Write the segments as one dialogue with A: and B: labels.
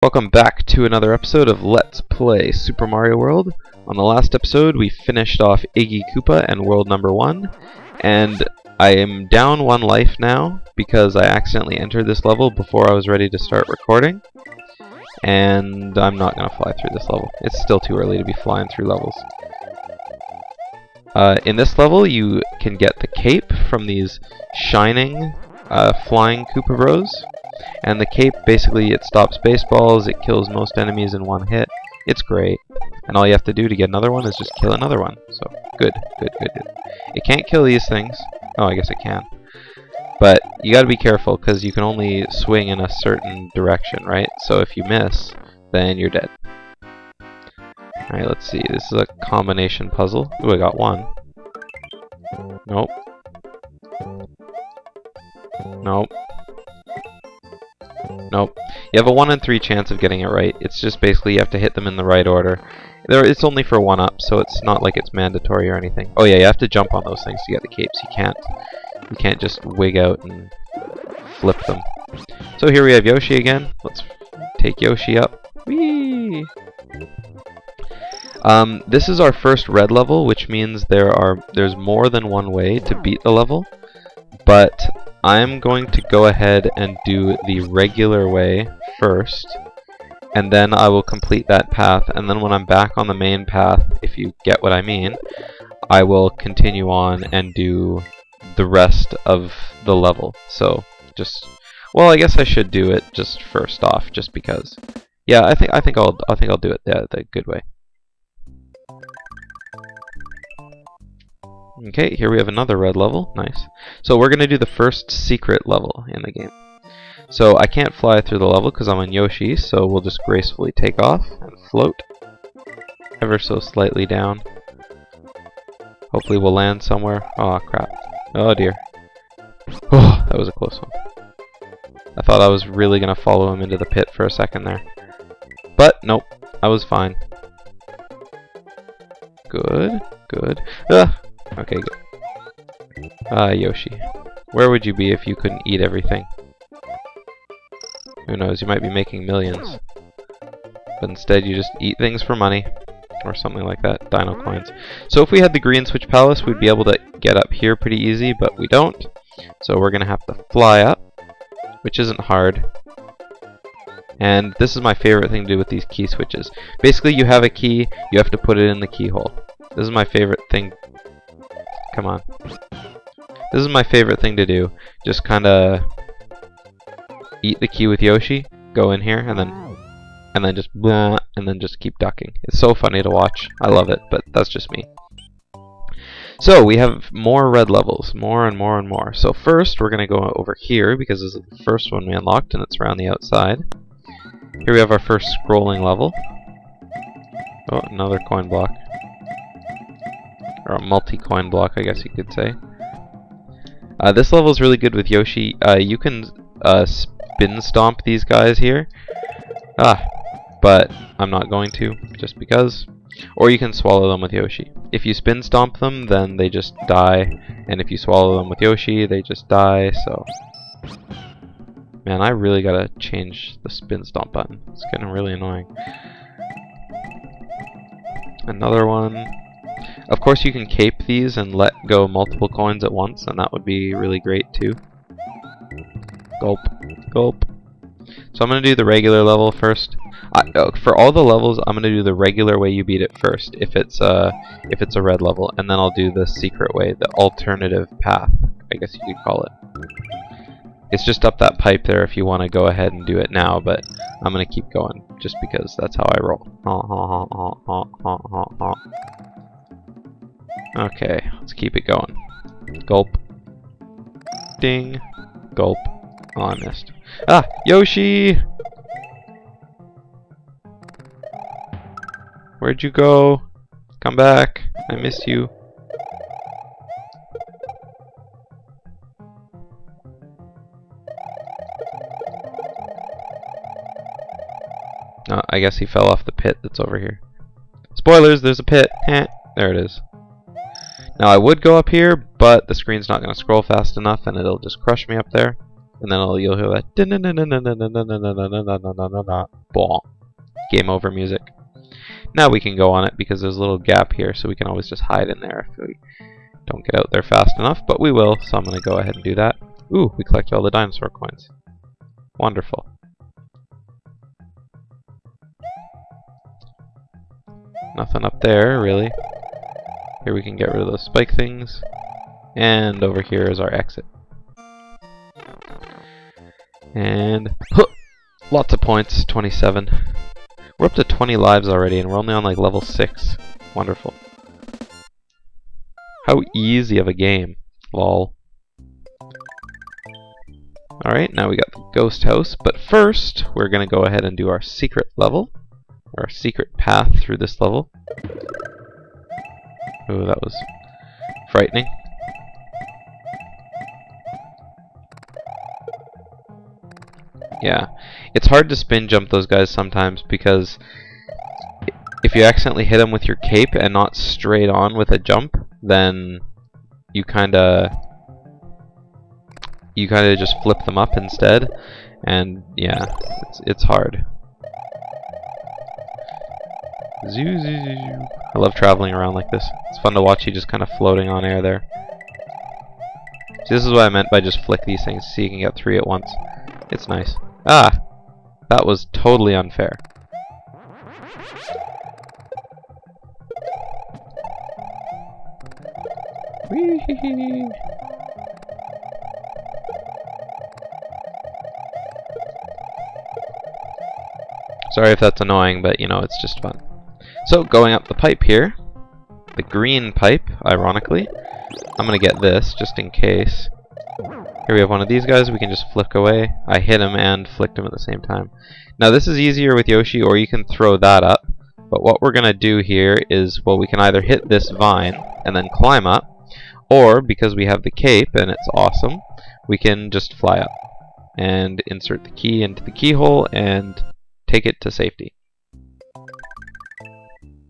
A: Welcome back to another episode of Let's Play Super Mario World. On the last episode we finished off Iggy Koopa and world number 1, and I am down 1 life now because I accidentally entered this level before I was ready to start recording, and I'm not going to fly through this level. It's still too early to be flying through levels. In this level you can get the cape from these shining flying Koopa Bros. And the cape, basically, it stops baseballs, it kills most enemies in 1 hit. It's great. And all you have to do to get another one is just kill another one. So, good. It can't kill these things. Oh, I guess it can. But you gotta be careful, because you can only swing in a certain direction, right? So if you miss, then you're dead. Alright, let's see. This is a combination puzzle. Ooh, I got 1. Nope. Nope. Nope. You have a 1 in 3 chance of getting it right. It's just basically you have to hit them in the right order. It's only for 1-up, so it's not like it's mandatory or anything. Oh yeah, you have to jump on those things to get the capes. You can't just wig out and flip them. So here we have Yoshi again. Let's take Yoshi up. Whee! This is our first red level, which means there's more than one way to beat the level. But I'm going to go ahead and do the regular way first, and then I will complete that path, and then when I'm back on the main path, if you get what I mean, I will continue on and do the rest of the level. So well, I guess I should do it just first off, just because. Yeah, I think I'll do it the good way. Okay, here we have another red level. Nice. So we're going to do the first secret level in the game. So I can't fly through the level because I'm on Yoshi, so we'll just gracefully take off and float ever so slightly down. Hopefully we'll land somewhere. Oh crap. Oh dear. Oh, that was a close one. I thought I was really going to follow him into the pit for a second there. But nope, I was fine. Good. Okay, good. Yoshi. Where would you be if you couldn't eat everything? Who knows, you might be making millions. But instead you just eat things for money. Or something like that. Dino coins. So if we had the Green Switch Palace, we'd be able to get up here pretty easy, but we don't. So we're going to have to fly up, which isn't hard. And this is my favorite thing to do with these key switches. Basically, you have a key, you have to put it in the keyhole. This is my favorite thing. Come on. This is my favorite thing to do. Just kinda eat the key with Yoshi, go in here, and then just blah, and then just keep ducking. It's so funny to watch. I love it, but that's just me. So we have more red levels, more and more and more. So first we're gonna go over here because this is the first one we unlocked and it's around the outside. Here we have our first scrolling level. Oh, another coin block. Or a multi-coin block, I guess you could say. This level is really good with Yoshi. You can spin stomp these guys here. But I'm not going to, just because. Or you can swallow them with Yoshi. If you spin stomp them, then they just die. And if you swallow them with Yoshi, they just die, so... Man, I really gotta change the spin stomp button. It's getting really annoying. Another one. Of course you can cape these and let go multiple coins at once, and that would be really great too. Gulp. Gulp. So I'm going to do the regular level first. For all the levels, I'm going to do the regular way you beat it first, if it's a red level, and then I'll do the secret way, the alternative path, I guess you could call it. It's just up that pipe there if you want to go ahead and do it now, but I'm going to keep going, just because that's how I roll. Okay, let's keep it going. Gulp. Ding. Gulp. Oh, I missed. Ah! Yoshi! Where'd you go? Come back. I missed you. Oh, I guess he fell off the pit that's over here. Spoilers, there's a pit. There it is. Now I would go up here, but the screen's not going to scroll fast enough and it'll just crush me up there. and then you'll hear that game over music. Now we can go on it because there's a little gap here, so we can always just hide in there if we don't get out there fast enough, but we will, so I'm going to go ahead and do that. Ooh, we collected all the dinosaur coins. Wonderful. Nothing up there, really. Here we can get rid of those spike things. And over here is our exit. And lots of points, 27. We're up to 20 lives already, and we're only on like level 6. Wonderful. How easy of a game. Lol. Alright, now we got the ghost house, but first we're going to go ahead and do our secret level. Our secret path through this level. Ooh, that was frightening. Yeah, it's hard to spin jump those guys sometimes because if you accidentally hit them with your cape and not straight on with a jump, then you kinda just flip them up instead, and yeah, it's hard. Zoo, zoo, zoo. I love traveling around like this. It's fun to watch you just kind of floating on air there. See, this is what I meant by just flick these things so you can get 3 at once. It's nice. Ah! That was totally unfair. Whee! Sorry if that's annoying, but you know, it's just fun. So, going up the pipe here, the green pipe, ironically, I'm gonna get this just in case. Here we have one of these guys, we can just flick away. I hit him and flicked him at the same time. Now this is easier with Yoshi, or you can throw that up, but what we're gonna do here is, well, we can either hit this vine and then climb up, or, because we have the cape and it's awesome, we can just fly up and insert the key into the keyhole and take it to safety.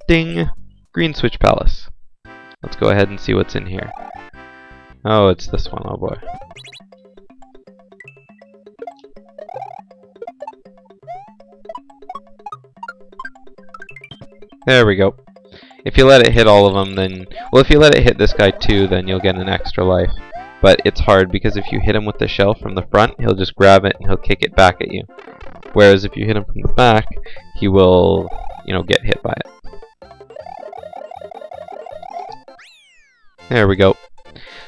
A: Ding! Green Switch Palace. Let's go ahead and see what's in here. Oh, it's this one. Oh boy. There we go. If you let it hit all of them, then... Well, if you let it hit this guy too, then you'll get an extra life. But it's hard, because if you hit him with the shell from the front, he'll just grab it and he'll kick it back at you. Whereas if you hit him from the back, he will, you know, get hit by it. There we go.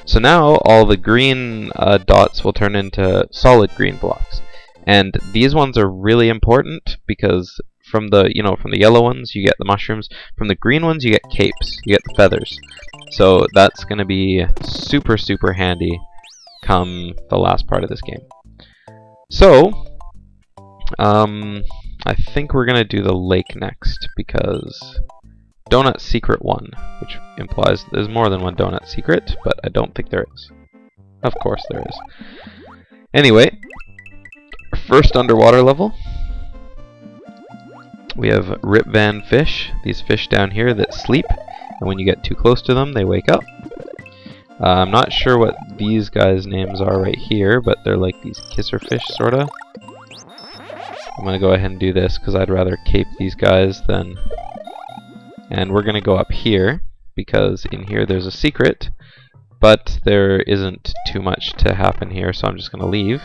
A: So now all the green dots will turn into solid green blocks. And these ones are really important because from the yellow ones you get the mushrooms, from the green ones you get capes, you get the feathers. So that's going to be super, super handy come the last part of this game. So, I think we're going to do the lake next because Donut Secret 1, which implies there's more than one Donut Secret, but I don't think there is. Of course there is. Anyway, first underwater level. We have Rip Van fish, these fish down here that sleep, and when you get too close to them, they wake up. I'm not sure what these guys' names are right here, but they're like these kisser fish, sorta. I'm gonna go ahead and do this because I'd rather cape these guys than... And we're gonna go up here because in here there's a secret, but there isn't too much to happen here, so I'm just gonna leave.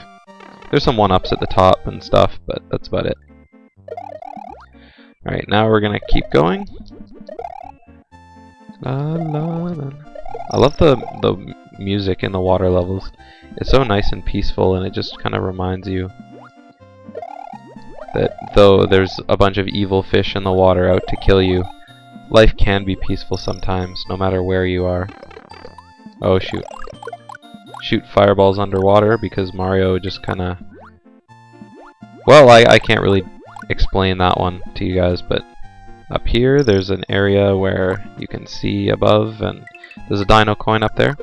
A: There's some one-ups at the top and stuff, but that's about it. Alright, now we're gonna keep going. La, la, la. I love the music in the water levels. It's so nice and peaceful, and it just kind of reminds you that though there's a bunch of evil fish in the water out to kill you, life can be peaceful sometimes, no matter where you are. Oh shoot. Shoot fireballs underwater because Mario just kinda... Well, I can't really explain that one to you guys, but up here there's an area where you can see above, and there's a dino coin up there.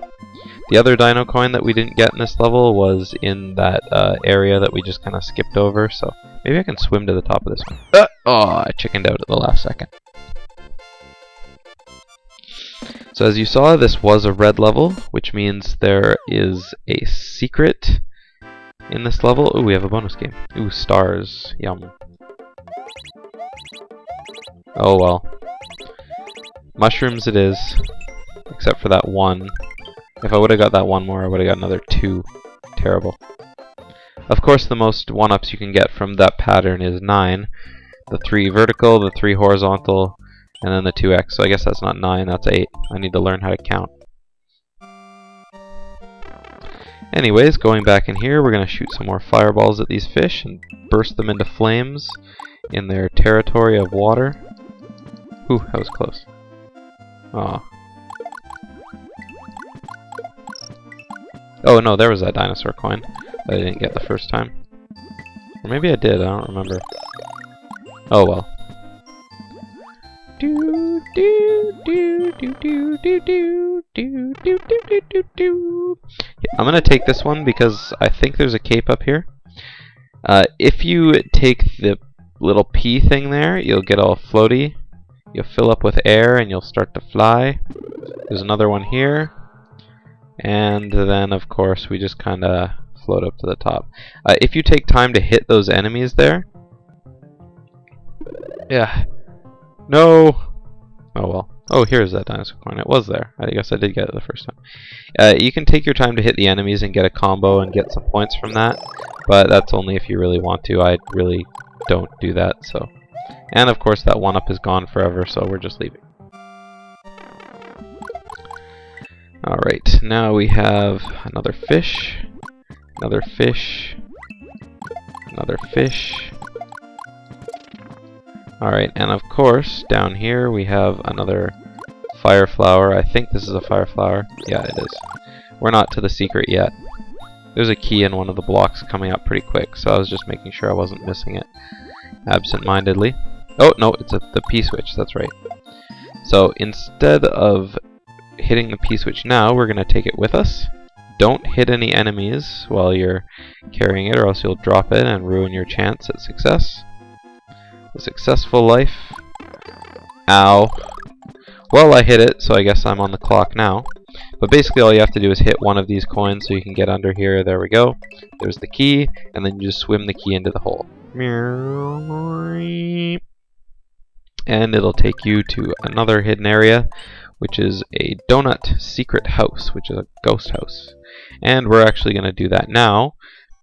A: The other dino coin that we didn't get in this level was in that area that we just kind of skipped over, so maybe I can swim to the top of this one. Oh, I chickened out at the last second. So as you saw, this was a red level, which means there is a secret in this level. Ooh, we have a bonus game. Ooh, stars. Yum. Oh well. Mushrooms it is. Except for that one. If I would have got that one more, I would have got another 2. Terrible. Of course, the most 1-ups you can get from that pattern is 9. The 3 vertical, the 3 horizontal, and then the 2x. So I guess that's not 9, that's 8. I need to learn how to count. Anyways, going back in here, we're going to shoot some more fireballs at these fish and burst them into flames in their territory of water. Ooh, that was close. Aw. Oh no, there was that dinosaur coin that I didn't get the first time. Or maybe I did, I don't remember. Oh well. Do do do do do do do do do do do do. I'm gonna take this one because I think there's a cape up here. If you take the little P thing there, you'll get all floaty. You'll fill up with air and you'll start to fly. There's another one here. And then, of course, we just kind of float up to the top. If you take time to hit those enemies there... Yeah. No! Oh well. Oh, here's that dinosaur coin. It was there. I guess I did get it the first time. You can take your time to hit the enemies and get a combo and get some points from that. But that's only if you really want to. I really don't do that, so... And of course that 1-up is gone forever, so we're just leaving. Alright, now we have another fish, another fish, another fish. Alright, and of course, down here we have another fire flower. I think this is a fire flower. Yeah, it is. We're not to the secret yet. There's a key in one of the blocks coming up pretty quick, so I was just making sure I wasn't missing it absent-mindedly. Oh, no, it's the P-switch, that's right. So instead of hitting the P-switch now, we're going to take it with us. Don't hit any enemies while you're carrying it, or else you'll drop it and ruin your chance at success. A successful life. Ow. Well, I hit it, so I guess I'm on the clock now. But basically all you have to do is hit one of these coins so you can get under here. There we go. There's the key, and then you just swim the key into the hole. And it'll take you to another hidden area, which is a donut secret house, which is a ghost house. And we're actually going to do that now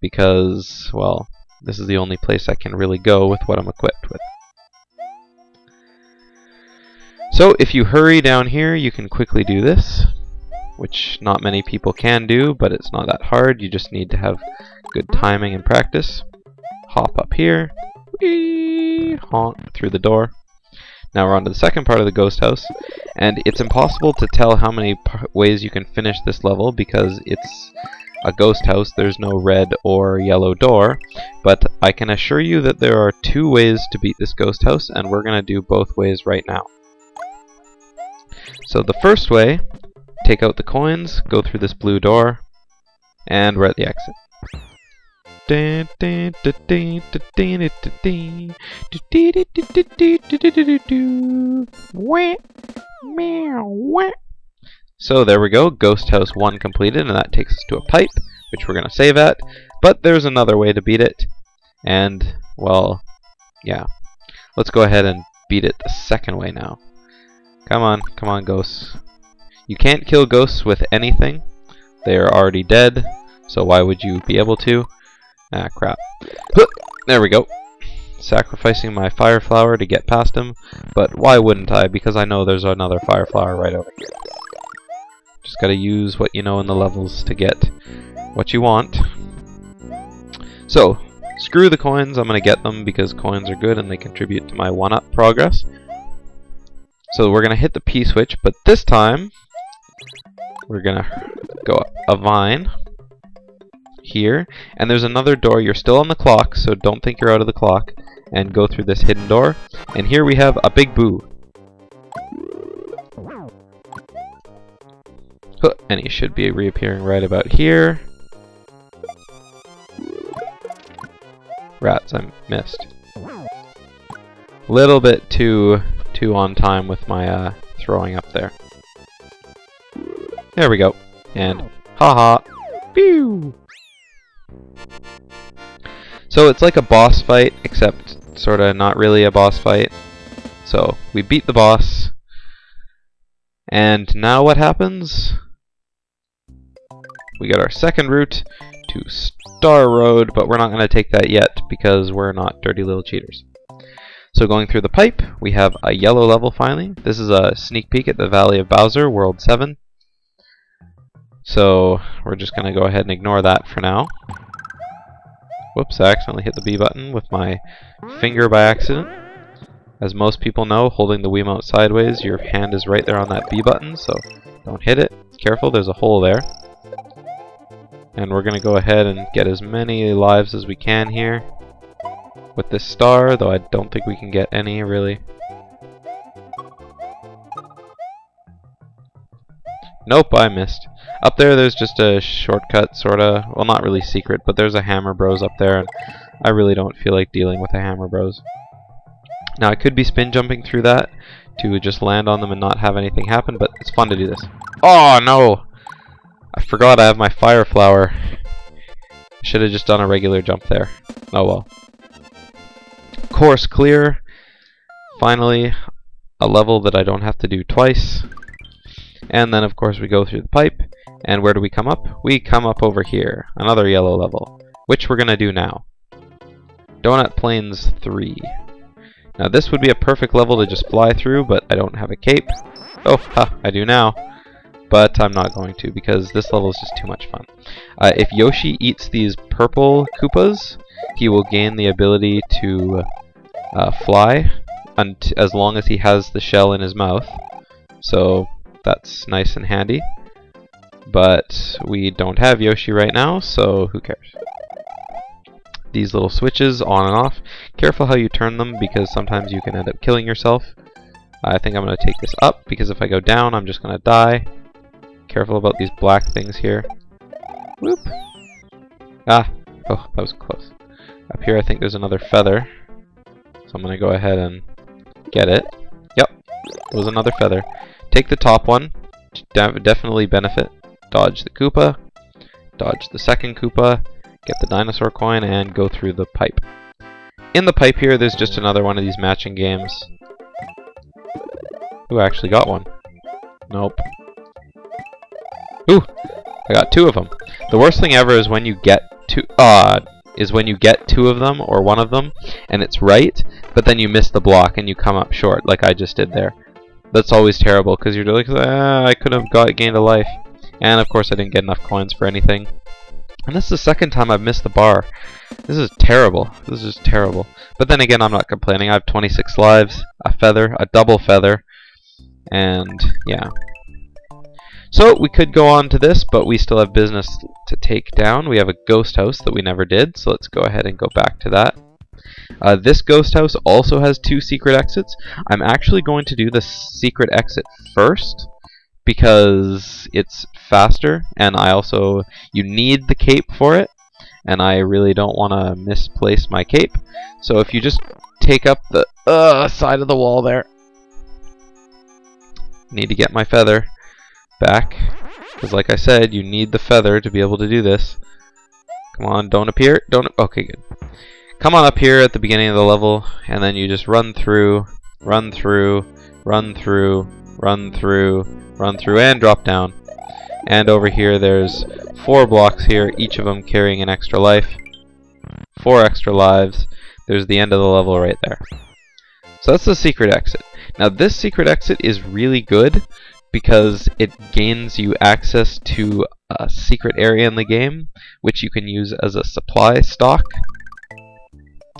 A: because, well, this is the only place I can really go with what I'm equipped with. So if you hurry down here, you can quickly do this, which not many people can do, but it's not that hard. You just need to have good timing and practice. Hop up here, whee, honk through the door. Now we're on to the second part of the ghost house, and it's impossible to tell how many ways you can finish this level because it's a ghost house. There's no red or yellow door, but I can assure you that there are 2 ways to beat this ghost house, and we're going to do both ways right now. So the first way, take out the coins, go through this blue door, and we're at the exit. So there we go, Ghost House 1 completed, and that takes us to a pipe, which we're going to save at. But there's another way to beat it, and, well, yeah. Let's go ahead and beat it the second way now. Come on, ghosts. You can't kill ghosts with anything. They are already dead, so why would you be able to? Ah, crap. There we go. Sacrificing my fire flower to get past him, but why wouldn't I? Because I know there's another fire flower right over here. Just gotta use what you know in the levels to get what you want. So, screw the coins, I'm gonna get them because coins are good and they contribute to my 1-up progress. So we're gonna hit the P switch, but this time we're gonna go up a vine here, and there's another door. You're still on the clock, so don't think you're out of the clock, and go through this hidden door. And here we have a big boo. And he should be reappearing right about here. Rats, I missed. Little bit too on time with my throwing up there. There we go. And haha. Pew! So it's like a boss fight, except sorta not really a boss fight. So we beat the boss. And now what happens? We get our second route to Star Road, but we're not going to take that yet because we're not dirty little cheaters. So going through the pipe, we have a yellow level finally. This is a sneak peek at the Valley of Bowser, World 7. So we're just going to go ahead and ignore that for now. Whoops, I accidentally hit the B button with my finger by accident. As most people know, holding the Wiimote sideways, your hand is right there on that B button, so don't hit it. Careful, there's a hole there. And we're going to go ahead and get as many lives as we can here with this star, though I don't think we can get any, really. Nope, I missed. Up there's just a shortcut, sorta. Well, not really secret, but there's a Hammer Bros up there, and I really don't feel like dealing with a Hammer Bros. Now, I could be spin jumping through that to just land on them and not have anything happen, but it's fun to do this. Oh, no! I forgot I have my fire flower. Should have just done a regular jump there. Oh well. Course clear. Finally, a level that I don't have to do twice. And then of course we go through the pipe. And where do we come up? We come up over here. Another yellow level. Which we're going to do now. Donut Plains 3. Now this would be a perfect level to just fly through, but I don't have a cape. Oh, ha, I do now. But I'm not going to because this level is just too much fun. If Yoshi eats these purple Koopas, he will gain the ability to fly as long as he has the shell in his mouth. So that's nice and handy. But we don't have Yoshi right now, so who cares? These little switches on and off. Careful how you turn them because sometimes you can end up killing yourself. I think I'm going to take this up because if I go down I'm just going to die. Careful about these black things here. Whoop! Ah! Oh, that was close. Up here I think there's another feather. So I'm going to go ahead and get it. Yep, it was another feather. Take the top one. Definitely benefit. Dodge the Koopa. Dodge the second Koopa. Get the dinosaur coin and go through the pipe. In the pipe here there's just another one of these matching games. Ooh, I actually got one. Nope. Ooh, I got two of them. The worst thing ever is when you get two of them or one of them and it's right, but then you miss the block and you come up short like I just did there. That's always terrible because you're like, I could have gained a life. And of course I didn't get enough coins for anything. And this is the second time I've missed the bar. This is terrible. This is terrible. But then again, I'm not complaining. I have 26 lives, a feather, a double feather, and yeah. So we could go on to this, but we still have business to take down. We have a ghost house that we never did, so let's go ahead and go back to that. This ghost house also has 2 secret exits. I'm actually going to do the secret exit first because it's faster, and you need the cape for it, and I really don't want to misplace my cape. So if you just take up the side of the wall there, need to get my feather back, because like I said, you need the feather to be able to do this. Come on, don't appear. Okay, good. Come on up here at the beginning of the level, and then you just run through, run through, run through, run through, run through, and drop down. And over here there's 4 blocks here, each of them carrying an extra life. 4 extra lives. There's the end of the level right there. So that's the secret exit. Now this secret exit is really good because it gains you access to a secret area in the game, which you can use as a supply stock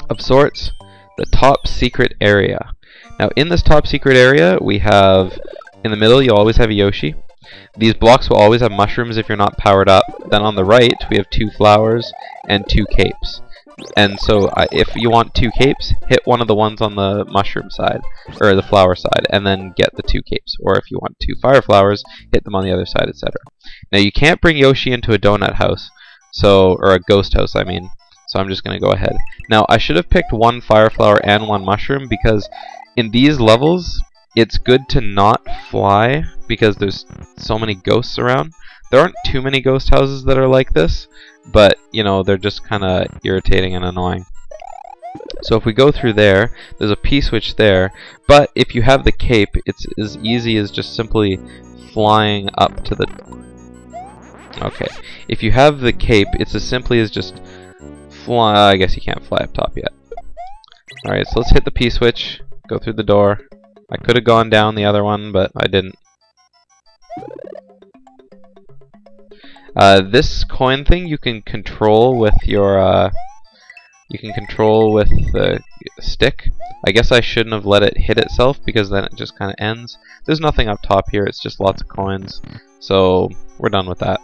A: of sorts. The top secret area. Now in this top secret area we have, in the middle you always have a Yoshi. These blocks will always have mushrooms if you're not powered up. Then on the right we have 2 flowers and 2 capes. And so if you want 2 capes, hit one of the ones on the mushroom side, or the flower side, and then get the 2 capes. Or if you want 2 fire flowers, hit them on the other side, etc. Now you can't bring Yoshi into a donut house, or a ghost house I mean, so I'm just going to go ahead. Now I should have picked 1 fire flower and 1 mushroom because in these levels it's good to not fly because there's so many ghosts around. There aren't too many ghost houses that are like this, but, you know, they're just kind of irritating and annoying. So if we go through there, there's a P-switch there, but if you have the cape, it's as easy as just simply flying up to the... Okay, if you have the cape, it's as simply as just fly... I guess you can't fly up top yet. Alright, so let's hit the P-switch, go through the door. I could have gone down the other one, but I didn't. This coin thing you can control with your... you can control with the stick. I guess I shouldn't have let it hit itself because then it just kind of ends. There's nothing up top here, it's just lots of coins. So we're done with that.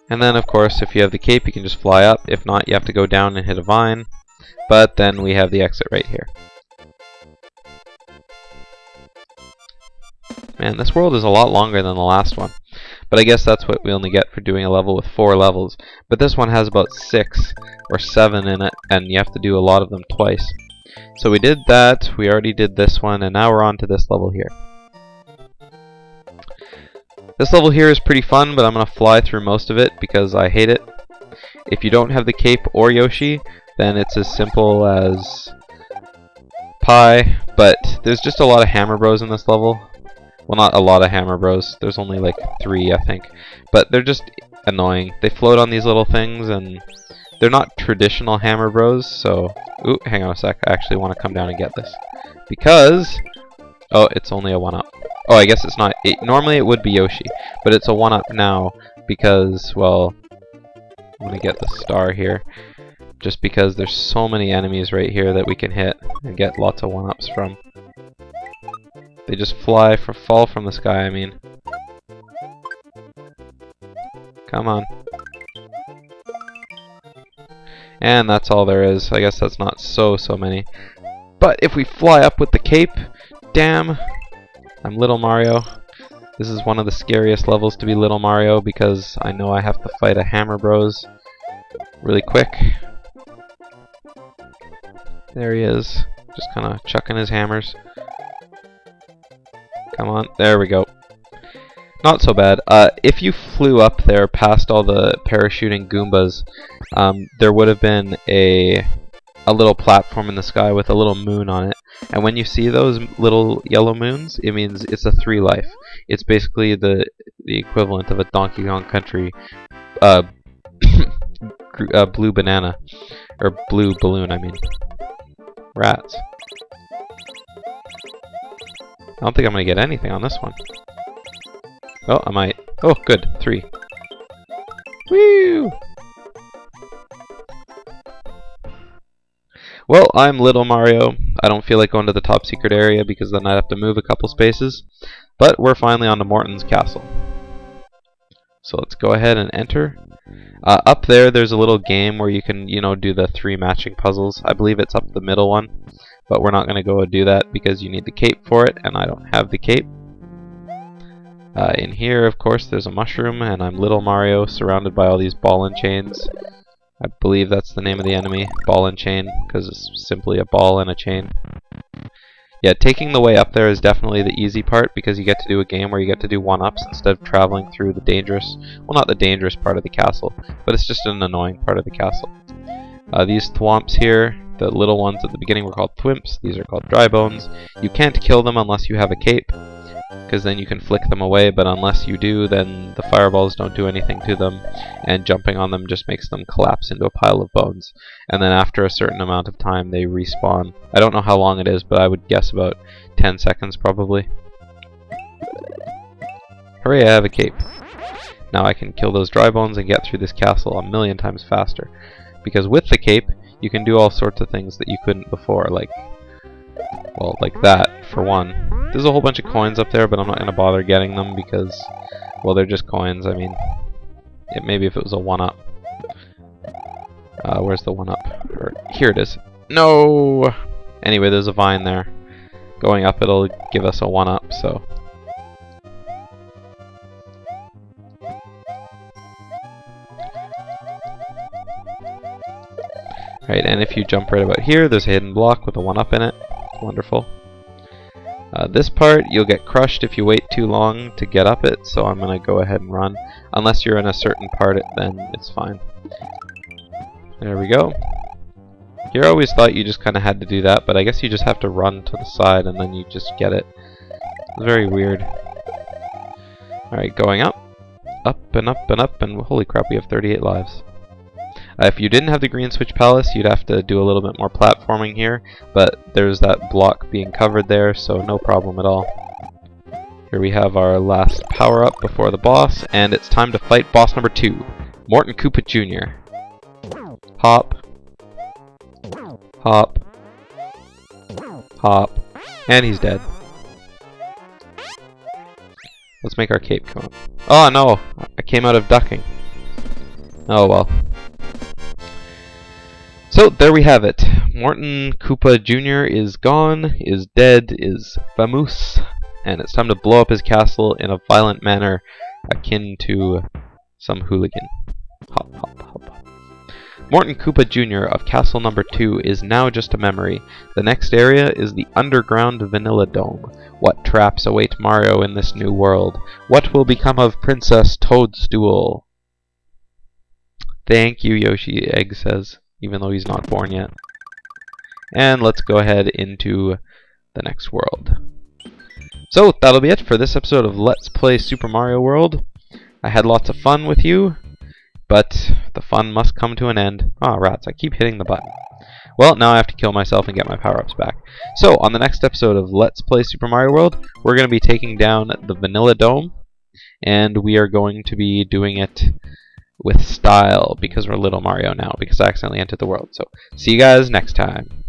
A: And then of course if you have the cape you can just fly up. If not, you have to go down and hit a vine. But then we have the exit right here. Man, this world is a lot longer than the last one. But I guess that's what we only get for doing a level with 4 levels. But this one has about 6 or 7 in it, and you have to do a lot of them twice. So we did that, we already did this one, and now we're on to this level here. This level here is pretty fun, but I'm going to fly through most of it because I hate it. If you don't have the cape or Yoshi, then it's as simple as pie, but there's just a lot of Hammer Bros in this level. Well, not a lot of Hammer Bros. There's only like 3, I think. But they're just annoying. They float on these little things, and they're not traditional Hammer Bros, so... Ooh, hang on a sec. I actually want to come down and get this. Because... Oh, it's only a 1-up. Oh, I guess it's not. Normally it would be Yoshi, but it's a 1-up now because, well... I'm going to get the star here. Just because there's so many enemies right here that we can hit and get lots of 1-ups from. They just fall from the sky, I mean. Come on. And that's all there is. I guess that's not so many. But if we fly up with the cape, damn, I'm Little Mario. This is one of the scariest levels to be Little Mario because I know I have to fight a Hammer Bros really quick. There he is, just kind of chucking his hammers. Come on, there we go. Not so bad. If you flew up there past all the parachuting Goombas, there would have been a little platform in the sky with a little moon on it. And when you see those little yellow moons, it means it's a 3 life. It's basically the equivalent of a Donkey Kong Country blue banana. Or blue balloon, I mean. Rats. I don't think I'm going to get anything on this one. Oh, I might. Oh, good. 3. Woo! Well, I'm Little Mario. I don't feel like going to the top secret area because then I'd have to move a couple spaces. But we're finally on to Morton's castle. So let's go ahead and enter. Up there's a little game where you can, you know, do the 3 matching puzzles. I believe it's up the middle one. But we're not going to go do that because you need the cape for it, and I don't have the cape. In here, of course, there's a mushroom, and I'm Little Mario surrounded by all these ball and chains. I believe that's the name of the enemy, ball and chain, because it's simply a ball and a chain. Yeah, taking the way up there is definitely the easy part because you get to do a game where you get to do 1-ups instead of traveling through the dangerous, well, not the dangerous part of the castle, but it's just an annoying part of the castle. These thwomps here, the little ones at the beginning were called thwimps. These are called dry bones. You can't kill them unless you have a cape, because then you can flick them away, but unless you do, then the fireballs don't do anything to them, and jumping on them just makes them collapse into a pile of bones. And then after a certain amount of time, they respawn. I don't know how long it is, but I would guess about 10 seconds probably. Hooray, I have a cape. Now I can kill those dry bones and get through this castle 1,000,000 times faster. Because with the cape, you can do all sorts of things that you couldn't before, like, well, like that, for one. There's a whole bunch of coins up there, but I'm not going to bother getting them because, well, they're just coins. I mean, maybe if it was a 1-up. Where's the 1-up? Here it is. No! Anyway, there's a vine there. Going up, it'll give us a 1-up, so... Right, and if you jump right about here, there's a hidden block with a 1-up in it. Wonderful. This part, you'll get crushed if you wait too long to get up it, so I'm going to go ahead and run. Unless you're in a certain part, then it's fine. There we go. Here I always thought you just kind of had to do that, but I guess you just have to run to the side and then you just get it. It's very weird. Alright, going up. Up and up and up, and holy crap, we have 38 lives. If you didn't have the green switch palace, you'd have to do a little bit more platforming here, but there's that block being covered there, so no problem at all. Here we have our last power-up before the boss, and it's time to fight boss number 2, Morton Koopa Jr. Hop. Hop. Hop. And he's dead. Let's make our cape come up. Oh no! I came out of ducking. Oh well. So, there we have it. Morton Koopa Jr. is gone, is dead, is famous, and it's time to blow up his castle in a violent manner akin to some hooligan. Hop, hop, hop, hop. Morton Koopa Jr. of Castle Number 2 is now just a memory. The next area is the underground Vanilla Dome. What traps await Mario in this new world? What will become of Princess Toadstool? Thank you, Yoshi, Egg says, even though he's not born yet. And let's go ahead into the next world. So, that'll be it for this episode of Let's Play Super Mario World. I had lots of fun with you, but the fun must come to an end. Ah, rats, I keep hitting the button. Well, now I have to kill myself and get my power-ups back. So, on the next episode of Let's Play Super Mario World, we're going to be taking down the Vanilla Dome, and we are going to be doing it with style, because we're Little Mario now, because I accidentally entered the world. So, see you guys next time.